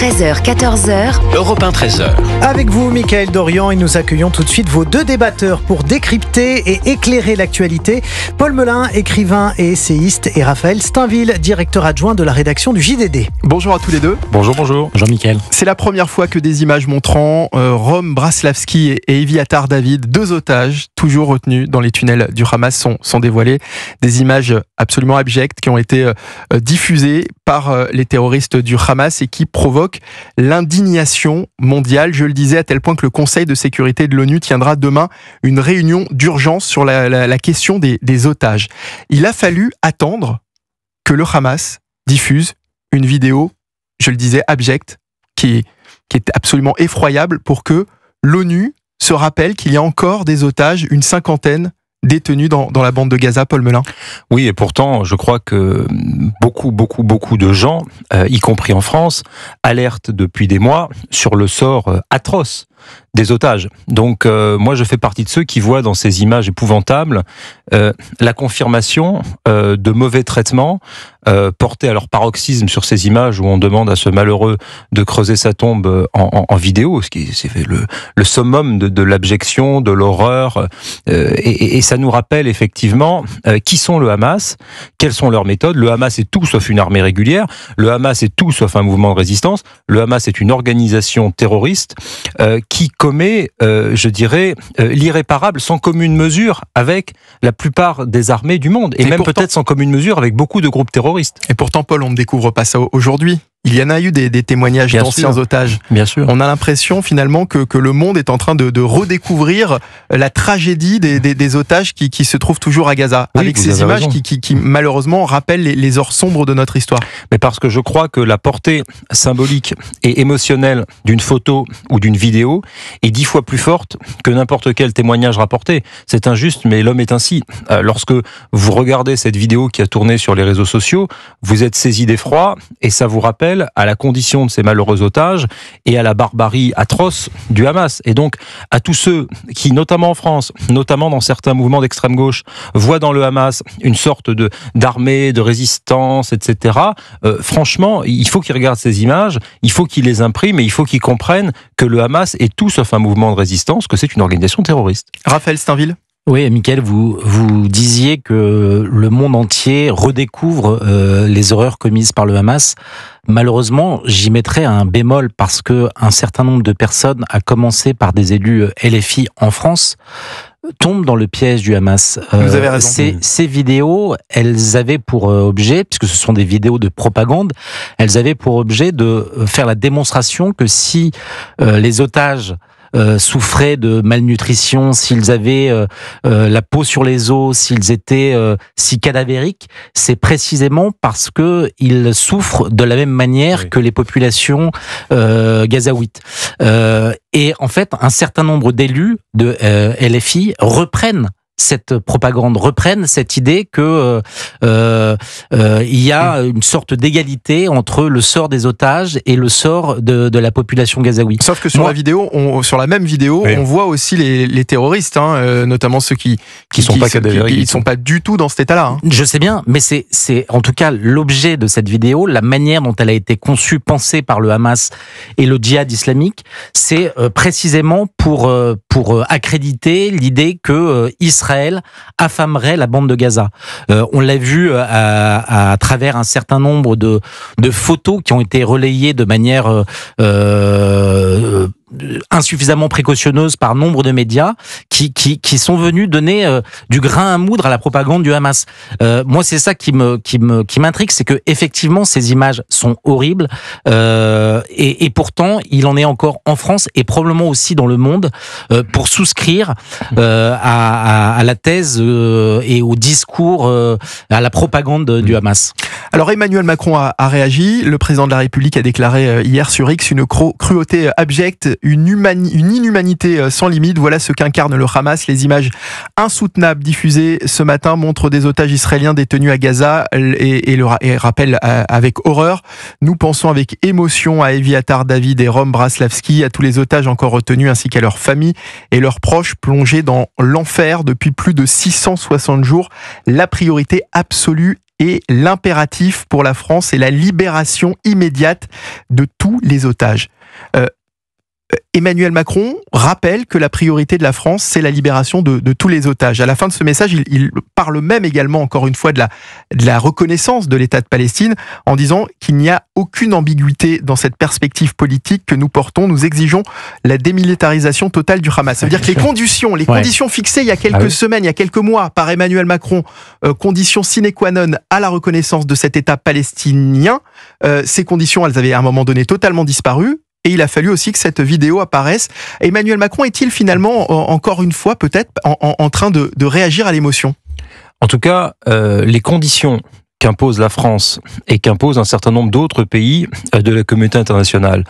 13h, 14h. Europe 1, 13h. Avec vous, Mickaël Dorian, et nous accueillons tout de suite vos deux débatteurs pour décrypter et éclairer l'actualité. Paul Melun, écrivain et essayiste, et Raphaël Steinville, directeur adjoint de la rédaction du JDD. Bonjour à tous les deux. Bonjour. Bonjour Mickaël. C'est la première fois que des images montrant Rom Braslavski et Eviatar David, deux otages toujours retenus dans les tunnels du Hamas, sont dévoilées. Des images absolument abjectes qui ont été diffusées par les terroristes du Hamas et qui provoquent l'indignation mondiale. Je le disais, à tel point que le Conseil de sécurité de l'ONU tiendra demain une réunion d'urgence sur la question des otages. Il a fallu attendre que le Hamas diffuse une vidéo, je le disais, abjecte, qui est absolument effroyable, pour que l'ONU se rappelle qu'il y a encore des otages, une cinquantaine détenus dans la bande de Gaza, Paul Melun. Oui, et pourtant, je crois que beaucoup de gens, y compris en France, alertent depuis des mois sur le sort atroce des otages. Donc moi je fais partie de ceux qui voient dans ces images épouvantables la confirmation de mauvais traitements portés à leur paroxysme sur ces images où on demande à ce malheureux de creuser sa tombe en vidéo, ce qui c'est le summum de l'abjection, de l'horreur, et ça nous rappelle effectivement qui sont le Hamas, quelles sont leurs méthodes. Le Hamas est tout sauf une armée régulière, le Hamas est tout sauf un mouvement de résistance, le Hamas est une organisation terroriste qui commet, je dirais, l'irréparable sans commune mesure avec la plupart des armées du monde, et même pourtant, peut-être sans commune mesure avec beaucoup de groupes terroristes. Et pourtant, Paul, on ne découvre pas ça aujourd'hui. Il y en a eu des témoignages d'anciens otages. Bien sûr. On a l'impression finalement que le monde est en train de redécouvrir la tragédie des otages qui se trouvent toujours à Gaza, oui, avec ces images qui malheureusement rappellent les heures sombres de notre histoire. Mais parce que je crois que la portée symbolique et émotionnelle d'une photo ou d'une vidéo est 10 fois plus forte que n'importe quel témoignage rapporté. C'est injuste, mais l'homme est ainsi. Lorsque vous regardez cette vidéo qui a tourné sur les réseaux sociaux, vous êtes saisi d'effroi et ça vous rappelle à la condition de ces malheureux otages et à la barbarie atroce du Hamas. Et donc, à tous ceux qui, notamment en France, notamment dans certains mouvements d'extrême gauche, voient dans le Hamas une sorte d'armée, de résistance, etc. Franchement, il faut qu'ils regardent ces images, il faut qu'ils les impriment et il faut qu'ils comprennent que le Hamas est tout sauf un mouvement de résistance, que c'est une organisation terroriste. Raphaël Steinville. Oui, Mickaël, vous disiez que le monde entier redécouvre les horreurs commises par le Hamas. Malheureusement, j'y mettrais un bémol parce que un certain nombre de personnes, à commencer par des élus LFI en France, tombent dans le piège du Hamas. Vous avez raison. Ces vidéos, elles avaient pour objet, puisque ce sont des vidéos de propagande, elles avaient pour objet de faire la démonstration que si les otages souffraient de malnutrition, s'ils avaient la peau sur les os, s'ils étaient si cadavériques, c'est précisément parce que ils souffrent de la même manière que les populations gazaouites. Et en fait, un certain nombre d'élus de LFI reprennent cette propagande, reprennent cette idée que il y a une sorte d'égalité entre le sort des otages et le sort de la population gazaoui. Sauf que sur la même vidéo, on voit aussi les terroristes, notamment ceux qui sont pas du tout dans cet état-là. Je sais bien, mais c'est en tout cas l'objet de cette vidéo, la manière dont elle a été conçue, pensée par le Hamas et le djihad islamique, c'est précisément pour accréditer l'idée que Israël affamerait la bande de Gaza. On l'a vu à travers un certain nombre de photos qui ont été relayées de manière insuffisamment précautionneuse par nombre de médias qui sont venus donner du grain à moudre à la propagande du Hamas. Moi, c'est ça qui m'intrigue, c'est que effectivement ces images sont horribles et pourtant il en est encore en France et probablement aussi dans le monde pour souscrire à la thèse et au discours, à la propagande du Hamas. Alors Emmanuel Macron a réagi. Le président de la République a déclaré hier sur X une cruauté abjecte, une inhumanité sans limite. Voilà ce qu'incarne le Hamas. Les images insoutenables diffusées ce matin montrent des otages israéliens détenus à Gaza et rappellent avec horreur. Nous pensons avec émotion à Eviatar David et Rom Braslavski, à tous les otages encore retenus ainsi qu'à leurs familles et leurs proches plongés dans l'enfer depuis plus de 660 jours. La priorité absolue et l'impératif pour la France est la libération immédiate de tous les otages. Emmanuel Macron rappelle que la priorité de la France, c'est la libération de tous les otages. À la fin de ce message, il parle même également, encore une fois, de la reconnaissance de l'État de Palestine, en disant qu'il n'y a aucune ambiguïté dans cette perspective politique que nous portons. Nous exigeons la démilitarisation totale du Hamas. Ça veut dire que les conditions fixées il y a quelques semaines, il y a quelques mois, par Emmanuel Macron, conditions sine qua non à la reconnaissance de cet État palestinien, ces conditions, elles avaient à un moment donné totalement disparu. Et il a fallu aussi que cette vidéo apparaisse. Emmanuel Macron est-il finalement, encore une fois, peut-être, en train de réagir à l'émotion ? En tout cas, les conditions qu'impose la France et qu'impose un certain nombre d'autres pays de la communauté internationale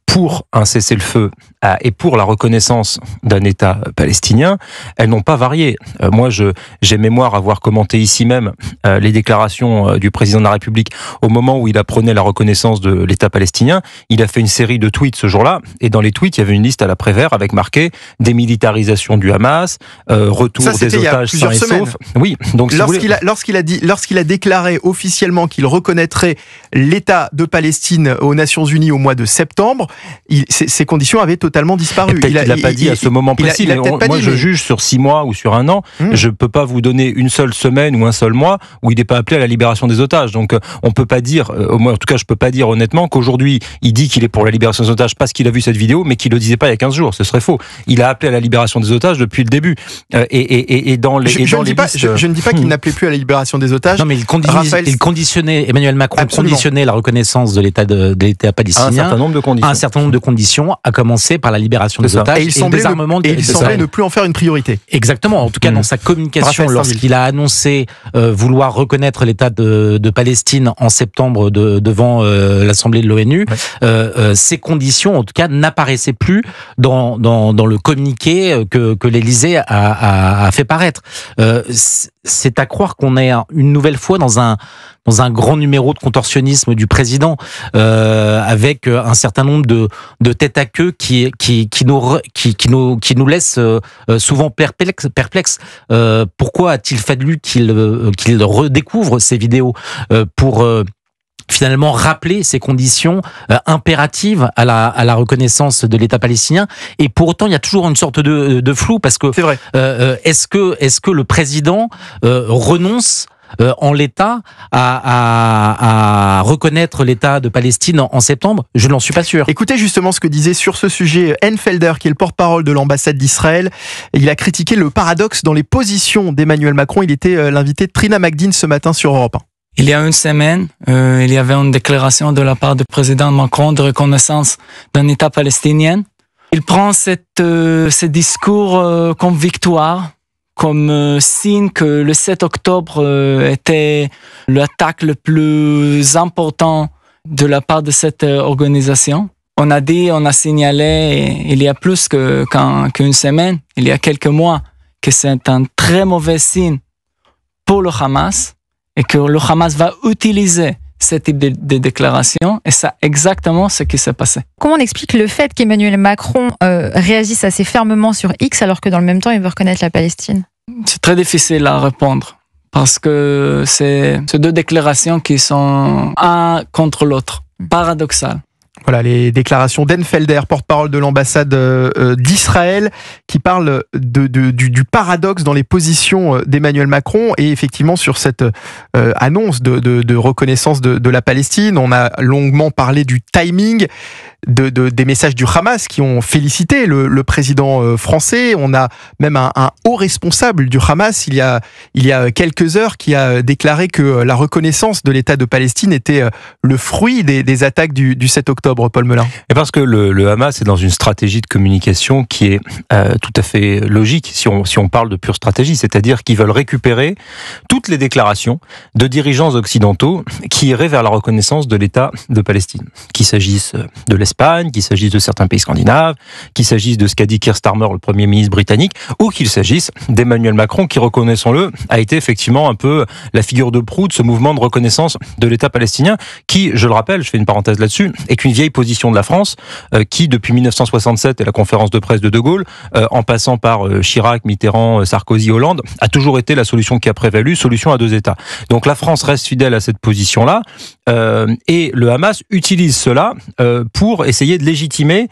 pour un cessez-le-feu et pour la reconnaissance d'un État palestinien, elles n'ont pas varié. Moi, j'ai mémoire avoir commenté ici même les déclarations du président de la République au moment où il apprenait la reconnaissance de l'État palestinien. Il a fait une série de tweets ce jour-là, et dans les tweets, il y avait une liste à la Prévert avec marqué démilitarisation du Hamas, retour des otages sains et saufs. Oui, donc lorsqu'il a déclaré officiellement qu'il reconnaîtrait l'État de Palestine aux Nations Unies au mois de septembre, ces conditions avaient totalement disparu. Il l'a pas dit à ce moment précis, mais moi je juge sur 6 mois ou sur 1 an. Je peux pas vous donner une seule semaine ou un seul mois où il n'est pas appelé à la libération des otages. Donc on peut pas dire, moi en tout cas je peux pas dire honnêtement qu'aujourd'hui il dit qu'il est pour la libération des otages parce qu'il a vu cette vidéo, mais qu'il le disait pas il y a 15 jours. Ce serait faux. Il a appelé à la libération des otages depuis le début. Je ne dis pas qu'il n'appelait plus à la libération des otages. Non, mais Emmanuel Macron conditionnait la reconnaissance de l'État palestinien à un certain nombre de conditions, à commencer par la libération des otages et il semblait ne plus en faire une priorité. Exactement. En tout cas, dans sa communication, lorsqu'il a annoncé vouloir reconnaître l'État de Palestine en septembre devant l'Assemblée de l'ONU, ces conditions, en tout cas, n'apparaissaient plus dans le communiqué que l'Élysée a fait paraître. C'est à croire qu'on est une nouvelle fois dans un grand numéro de contorsionnisme du président, avec un certain nombre de têtes à queue qui nous laissent souvent perplexes. Pourquoi a-t-il fallu qu'il redécouvre ces vidéos pour finalement rappeler ces conditions impératives à la reconnaissance de l'État palestinien? Et pour autant, il y a toujours une sorte de flou, parce que c'est vrai. Est-ce que le président renonce en l'état à reconnaître l'État de Palestine en septembre? Je n'en suis pas sûr. Écoutez justement ce que disait sur ce sujet Enfelder, qui est le porte-parole de l'ambassade d'Israël. Il a critiqué le paradoxe dans les positions d'Emmanuel Macron. Il était l'invité de Trina Magdine ce matin sur Europe 1. Il y a une semaine, il y avait une déclaration de la part du président Macron de reconnaissance d'un État palestinien. Il prend ce discours comme victoire, comme signe que le 7 octobre était l'attaque le plus important de la part de cette organisation. On a signalé il y a plus qu'une semaine, il y a quelques mois, que c'est un très mauvais signe pour le Hamas, et que le Hamas va utiliser ce type de déclaration, et c'est exactement ce qui s'est passé. Comment on explique le fait qu'Emmanuel Macron réagisse assez fermement sur X, alors que dans le même temps, il veut reconnaître la Palestine? C'est très difficile à répondre, parce que c'est deux déclarations qui sont un contre l'autre, paradoxales. Voilà les déclarations d'Enfelder, porte-parole de l'ambassade d'Israël, qui parle du paradoxe dans les positions d'Emmanuel Macron. Et effectivement, sur cette annonce de reconnaissance de la Palestine, on a longuement parlé du timing, des messages du Hamas qui ont félicité le président français. On a même un haut responsable du Hamas il y a quelques heures qui a déclaré que la reconnaissance de l'État de Palestine était le fruit des attaques du 7 octobre, Paul Melun. Et parce que le Hamas est dans une stratégie de communication qui est tout à fait logique si on parle de pure stratégie, c'est-à-dire qu'ils veulent récupérer toutes les déclarations de dirigeants occidentaux qui iraient vers la reconnaissance de l'État de Palestine, qu'il s'agisse de l'Espagne, qu'il s'agisse de certains pays scandinaves, qu'il s'agisse de ce qu'a dit Keir Starmer, le Premier ministre britannique, ou qu'il s'agisse d'Emmanuel Macron, qui, reconnaissons-le, a été effectivement un peu la figure de proue de ce mouvement de reconnaissance de l'État palestinien, qui, je le rappelle, je fais une parenthèse là-dessus, est une vieille position de la France, qui, depuis 1967 et la conférence de presse de De Gaulle, en passant par Chirac, Mitterrand, Sarkozy, Hollande, a toujours été la solution qui a prévalu, solution à deux États. Donc la France reste fidèle à cette position-là, et le Hamas utilise cela pour essayer de légitimer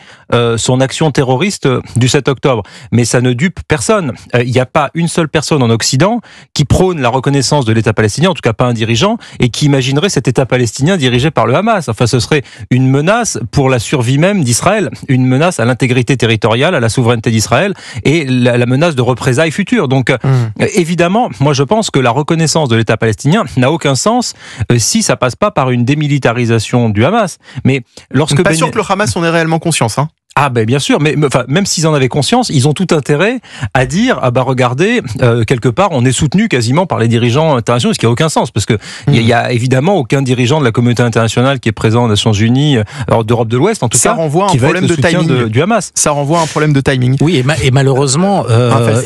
son action terroriste du 7 octobre. Mais ça ne dupe personne. Il n'y a pas une seule personne en Occident qui prône la reconnaissance de l'État palestinien, en tout cas pas un dirigeant, et qui imaginerait cet État palestinien dirigé par le Hamas. Enfin, ce serait une menace pour la survie même d'Israël, une menace à l'intégrité territoriale, à la souveraineté d'Israël, et la menace de représailles futures. Donc, évidemment, moi je pense que la reconnaissance de l'État palestinien n'a aucun sens si ça passe pas par une démilitarisation du Hamas. Mais lorsque pas sûr que le Hamas en ait réellement conscience, hein. Ah ben bien sûr, mais enfin, même s'ils en avaient conscience, ils ont tout intérêt à dire ah bah regardez, quelque part on est soutenu quasiment par les dirigeants internationaux, ce qui n'a aucun sens, parce que il y a évidemment aucun dirigeant de la communauté internationale qui est présent aux Nations Unies, d'Europe de l'Ouest en tout ça cas, renvoie qui un va problème être le de soutien timing du Hamas. Ça renvoie à un problème de timing. Oui, et malheureusement,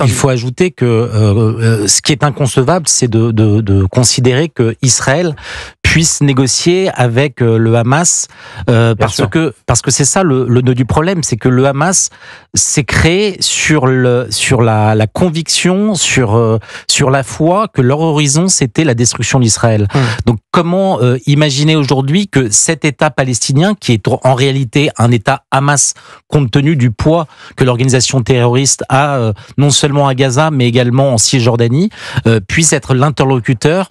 il faut ajouter que ce qui est inconcevable, c'est de considérer que Israël puisse négocier avec le Hamas, parce que c'est ça le nœud du problème, c'est que le Hamas s'est créé sur la conviction, sur la foi que leur horizon c'était la destruction d'Israël. Donc comment imaginer aujourd'hui que cet État palestinien, qui est en réalité un État Hamas, compte tenu du poids que l'organisation terroriste a non seulement à Gaza mais également en Cisjordanie, puisse être l'interlocuteur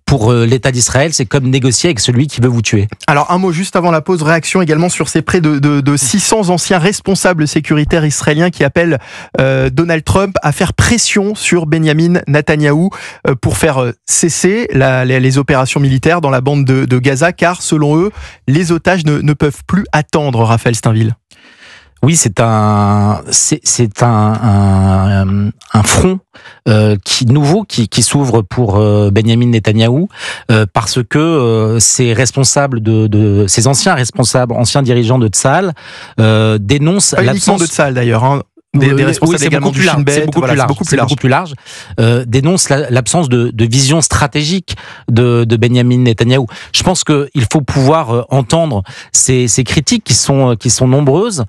pour l'État d'Israël? C'est comme négocier avec celui qui veut vous tuer. Alors un mot juste avant la pause, réaction également sur ces près de 600 anciens responsables sécuritaires israéliens qui appellent Donald Trump à faire pression sur Benyamin Netanyahou pour faire cesser les opérations militaires dans la bande de Gaza, car selon eux, les otages ne peuvent plus attendre, Raphaël Steinville. Oui, c'est un front nouveau qui s'ouvre pour Benyamin Netanyahou, parce que ces responsables ces anciens dirigeants de Tsahal dénoncent pas uniquement de Tsahal d'ailleurs, hein. Des responsables également du Shin Bet, c'est beaucoup plus large. Dénonce l'absence de vision stratégique de Benyamin Netanyahou. Je pense qu'il faut pouvoir entendre ces critiques qui sont nombreuses,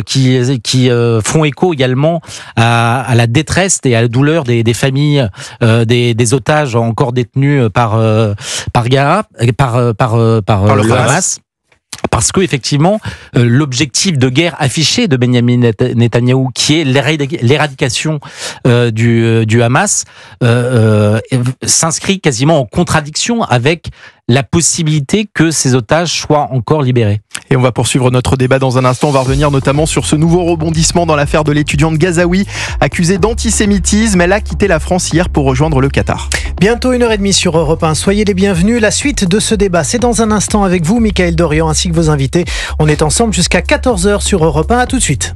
qui font écho également à la détresse et à la douleur des familles des otages encore détenus par le Hamas. Parce que effectivement, l'objectif de guerre affiché de Benyamin Netanyahou, qui est l'éradication du Hamas, s'inscrit quasiment en contradiction avec la possibilité que ces otages soient encore libérés. Et on va poursuivre notre débat dans un instant. On va revenir notamment sur ce nouveau rebondissement dans l'affaire de l'étudiante gazaoui accusée d'antisémitisme. Elle a quitté la France hier pour rejoindre le Qatar. Bientôt 1h30 sur Europe 1. Soyez les bienvenus. La suite de ce débat, c'est dans un instant avec vous, Mickaël Dorian, ainsi que vos invités. On est ensemble jusqu'à 14h sur Europe 1. À tout de suite.